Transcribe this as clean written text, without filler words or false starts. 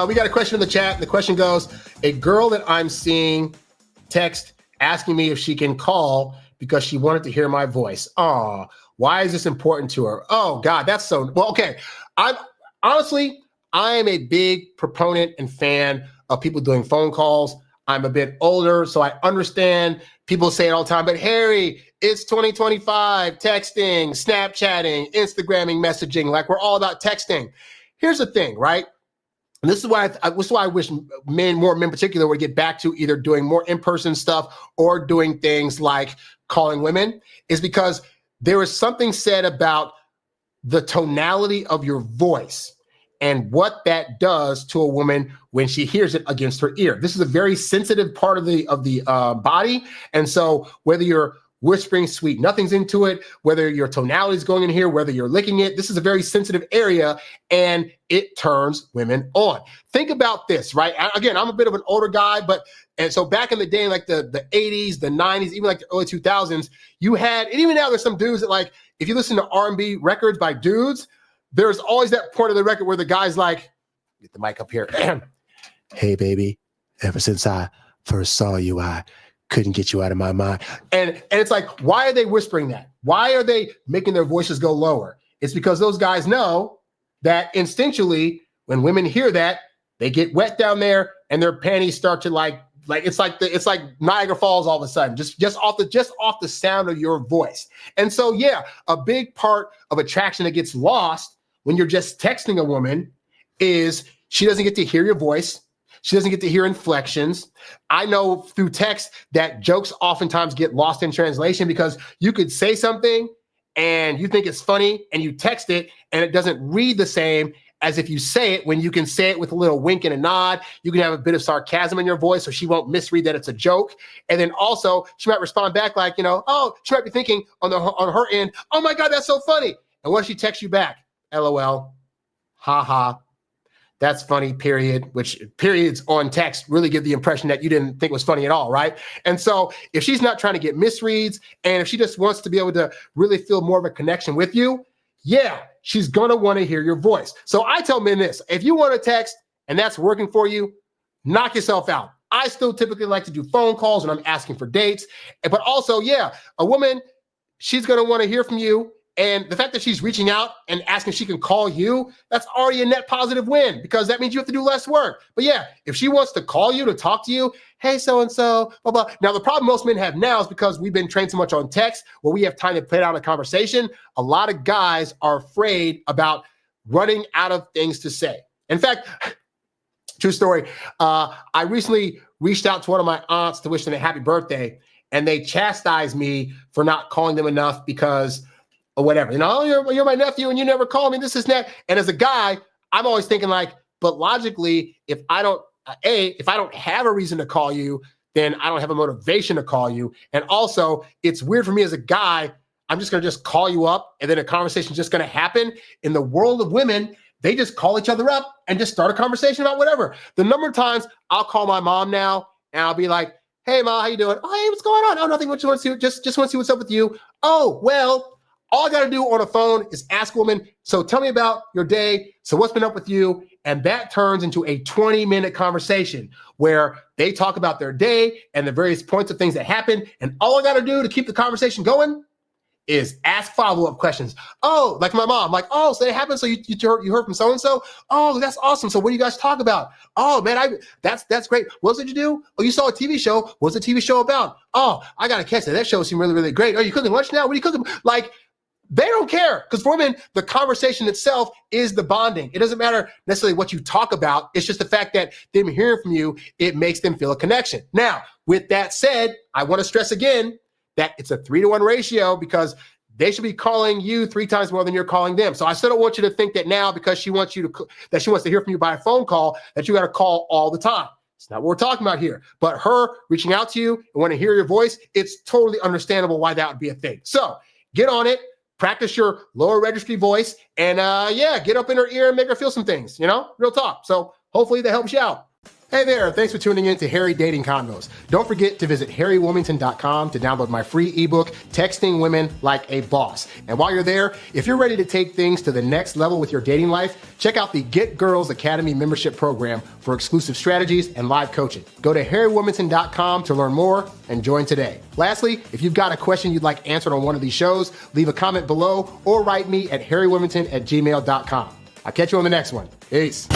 We got a question in the chat. The question goes, a girl that I'm seeing text asking me if she can call because she wanted to hear my voice. Aw, why is this important to her? Oh, God, that's so... Well, okay. I am a big proponent and fan of people doing phone calls. I'm a bit older, so I understand people say it all the time, but Harry, it's 2025, texting, Snapchatting, Instagramming, messaging, like we're all about texting. Here's the thing, right? And this is why I wish more men in particular would get back to either doing more in-person stuff or doing things like calling women, is because there is something said about the tonality of your voice and what that does to a woman when she hears it against her ear. This is a very sensitive part of the body. And so whether you're whispering sweet nothings into it, whether your tonality is going in here, whether you're licking it, this is a very sensitive area and it turns women on. Think about this, right? Again, I'm a bit of an older guy, and so back in the day, like the 80s, the 90s, even like the early 2000s, you had, and even now there's some dudes that, like, if you listen to R&B records by dudes, there's always that point of the record where the guy's like, get the mic up here. Hey, baby, ever since I first saw you, I couldn't get you out of my mind. And it's like, why are they whispering that? Why are they making their voices go lower? It's because those guys know that instinctually, when women hear that, they get wet down there and their panties start to like it's like Niagara Falls all of a sudden, just off the sound of your voice. And so, yeah, a big part of attraction that gets lost when you're just texting a woman is she doesn't get to hear your voice. She doesn't get to hear inflections. I know through text that jokes oftentimes get lost in translation because you could say something and you think it's funny and you text it and it doesn't read the same as if you say it, when you can say it with a little wink and a nod. You can have a bit of sarcasm in your voice so she won't misread that it's a joke. And then also she might respond back like, she might be thinking on her end, oh my God, that's so funny. And what if she texts you back? LOL, haha. That's funny, period, which periods on text really give the impression that you didn't think was funny at all, right? And so if she's not trying to get misreads and if she just wants to be able to really feel more of a connection with you, yeah, she's going to want to hear your voice. So I tell men this, if you want to text and that's working for you, knock yourself out. I still typically like to do phone calls when I'm asking for dates. But also, yeah, a woman, she's going to want to hear from you. And the fact that she's reaching out and asking if she can call you, that's already a net positive win because that means you have to do less work. But yeah, if she wants to call you to talk to you, hey, so-and-so, blah, blah. Now, the problem most men have now is because we've been trained so much on text where we have time to play out a conversation. A lot of guys are afraid about running out of things to say. In fact, true story, I recently reached out to one of my aunts to wish them a happy birthday, and they chastised me for not calling them enough because or whatever, you're my nephew and you never call me, this is that. And as a guy, I'm always thinking like, but logically, if I don't have a reason to call you, then I don't have a motivation to call you. And also it's weird for me as a guy, I'm just going to just call you up and then a conversation's just going to happen. In the world of women, they just call each other up and just start a conversation about whatever. The number of times I'll call my mom now and I'll be like, hey Ma, how you doing? Oh, hey, what's going on? Oh, nothing, what you want to see? Just want to see what's up with you. Oh, well, all I got to do on a phone is ask a woman, so tell me about your day. So what's been up with you? And that turns into a 20-minute conversation where they talk about their day and the various points of things that happen. And all I got to do to keep the conversation going is ask follow-up questions. Oh, like my mom, like, oh, so that happened. So you heard from so-and-so? Oh, that's awesome. So what do you guys talk about? Oh man, that's great. What did you do? Oh, you saw a TV show. What's the TV show about? Oh, I got to catch that. That show seemed really, really great. Are you cooking lunch now? What are you cooking? Like, they don't care because for women, the conversation itself is the bonding. It doesn't matter necessarily what you talk about. It's just the fact that them hearing from you, it makes them feel a connection. Now, with that said, I want to stress again that it's a 3-to-1 ratio because they should be calling you 3 times more than you're calling them. So I still don't want you to think that now because she wants to hear from you by a phone call that you got to call all the time. It's not what we're talking about here. But her reaching out to you and want to hear your voice, it's totally understandable why that would be a thing. So get on it. Practice your lower registry voice and get up in her ear and make her feel some things, real talk. So hopefully that helps you out. Hey there, thanks for tuning in to Harry Dating Convos. Don't forget to visit HarryWilmington.com to download my free ebook, Texting Women Like a Boss. And while you're there, if you're ready to take things to the next level with your dating life, check out the Get Girls Academy membership program for exclusive strategies and live coaching. Go to HarryWilmington.com to learn more and join today. Lastly, if you've got a question you'd like answered on one of these shows, leave a comment below or write me at HarryWilmington@gmail.com. I'll catch you on the next one. Peace.